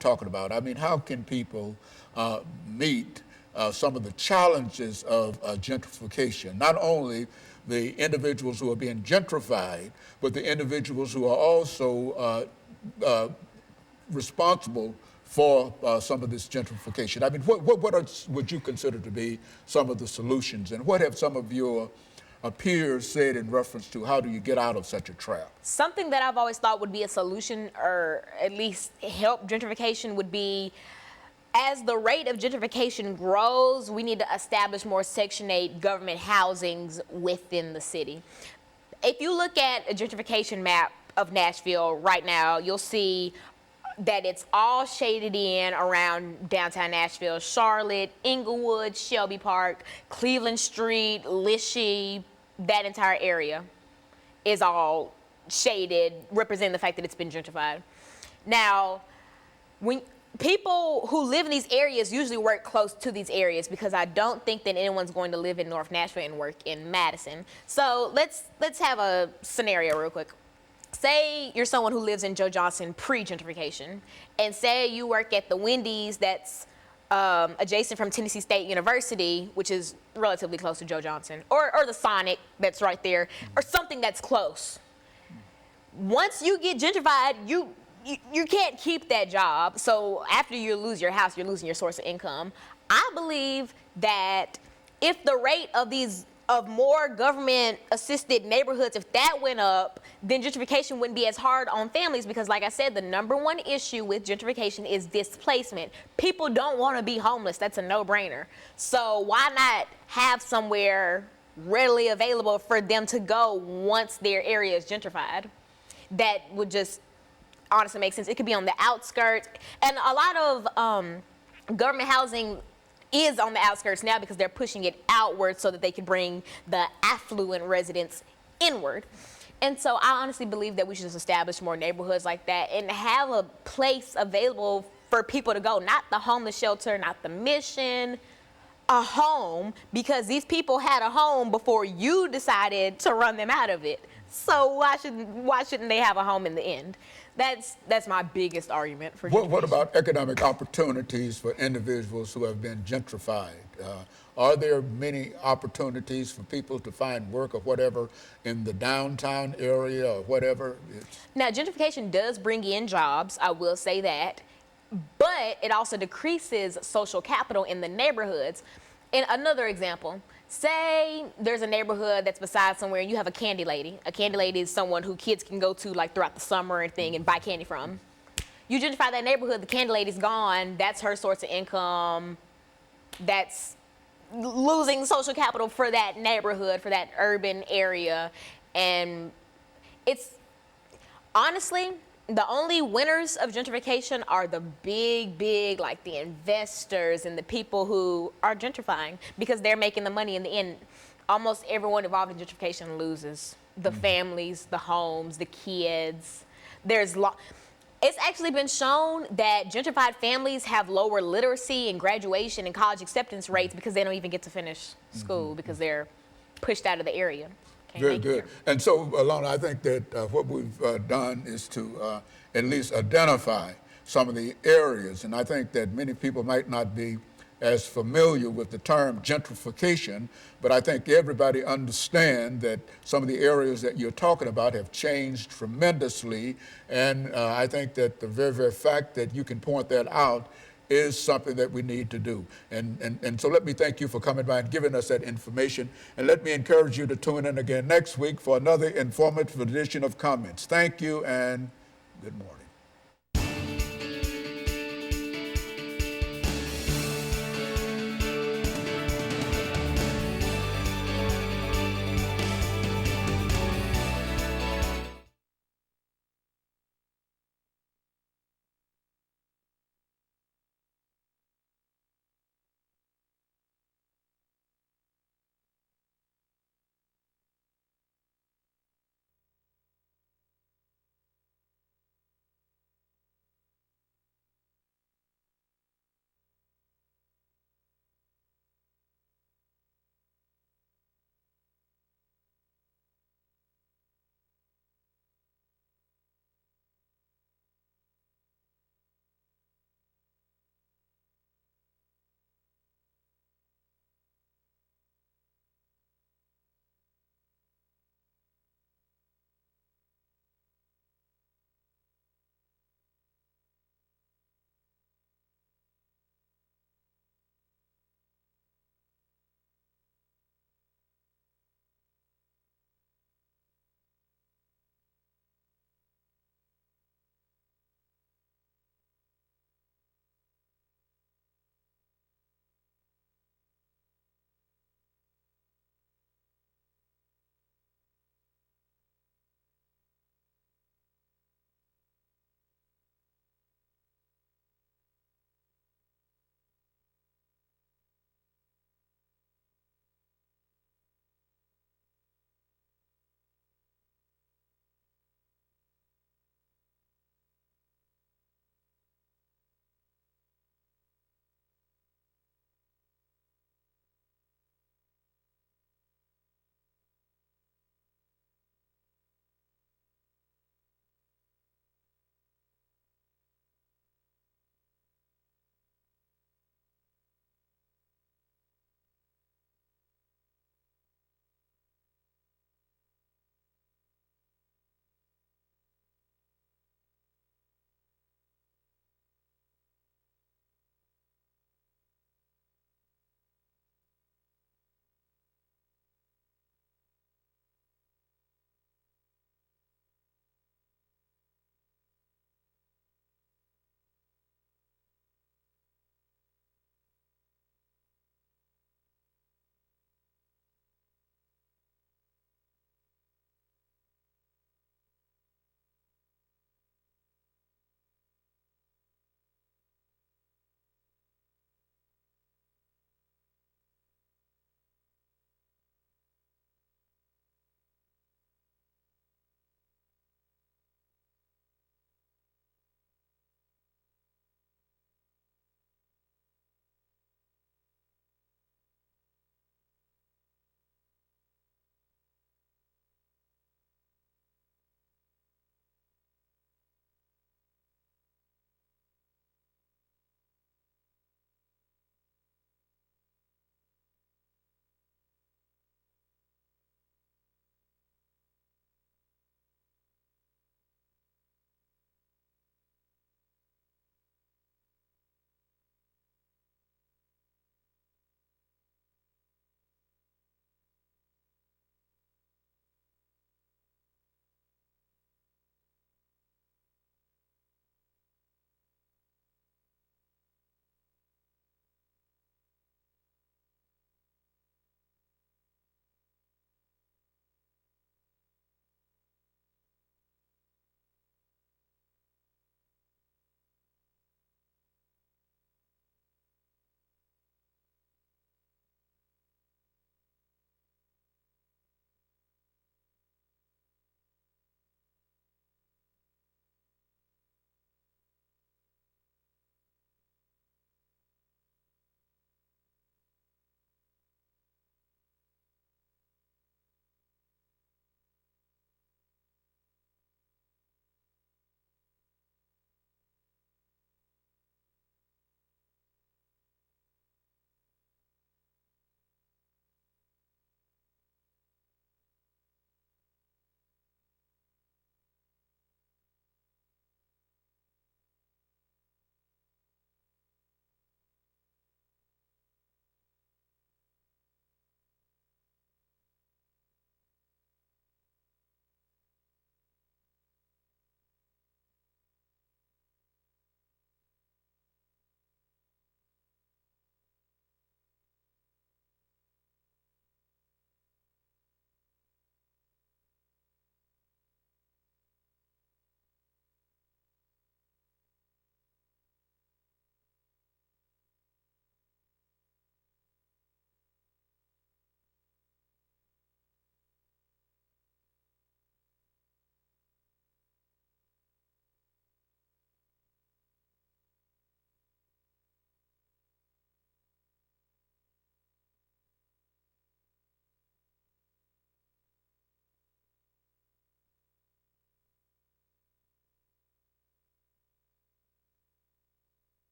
talking about. I mean, how can people meet some of the challenges of gentrification? Not only the individuals who are being gentrified, but the individuals who are also responsible for some of this gentrification. I mean, would you consider to be some of the solutions, and what have some of your peers said in reference to how do you get out of such a trap? Something that I've always thought would be a solution, or at least help gentrification, would be, as the rate of gentrification grows, we need to establish more Section 8 government housings within the city. If you look at a gentrification map of Nashville right now, you'll see that it's all shaded in around downtown Nashville: Charlotte, Inglewood, Shelby Park, Cleveland Street, Lichee. That entire area is all shaded, representing the fact that it's been gentrified. Now, when people who live in these areas usually work close to these areas, because I don't think that anyone's going to live in North Nashville and work in Madison. So let's have a scenario real quick. Say you're someone who lives in Joe Johnson pre-gentrification, and say you work at the Wendy's that's adjacent from Tennessee State University, which is relatively close to Joe Johnson, or the Sonic that's right there, or something that's close. Once you get gentrified, you can't keep that job. So after you lose your house, you're losing your source of income. I believe that if the rate of more government-assisted neighborhoods, if that went up, then gentrification wouldn't be as hard on families, because, like I said, the #1 issue with gentrification is displacement. People don't want to be homeless. That's a no-brainer. So why not have somewhere readily available for them to go once their area is gentrified? That would just honestly make sense. It could be on the outskirts. And a lot of government housing is on the outskirts now, because they're pushing it outward so that they can bring the affluent residents inward. And so I honestly believe that we should just establish more neighborhoods like that and have a place available for people to go, not the homeless shelter, not the Mission, a home, because these people had a home before you decided to run them out of it. So why shouldn't they have a home in the end? That's my biggest argument for gentrification. What about economic opportunities for individuals who have been gentrified? Are there many opportunities for people to find work or whatever in the downtown area or whatever? Now, gentrification does bring in jobs, I will say that, but it also decreases social capital in the neighborhoods. And another example, say there's a neighborhood that's beside somewhere and you have a candy lady. A candy lady is someone who kids can go to like throughout the summer and thing and buy candy from. You gentrify that neighborhood, the candy lady's gone, that's her source of income. That's losing social capital for that neighborhood, for that urban area. And it's honestly, the only winners of gentrification are the big, like the investors and the people who are gentrifying, because they're making the money in the end. Almost everyone involved in gentrification loses. The families, the homes, the kids. It's actually been shown that gentrified families have lower literacy and graduation and college acceptance rates because they don't even get to finish school because they're pushed out of the area. Very good. And so, Alana, I think that what we've done is to at least identify some of the areas. And I think that many people might not be as familiar with the term gentrification, but I think everybody understands that some of the areas that you're talking about have changed tremendously. And I think that the very fact that you can point that out is something that we need to do. And so let me thank you for coming by and giving us that information. And let me encourage you to tune in again next week for another informative edition of Comments. Thank you and good morning.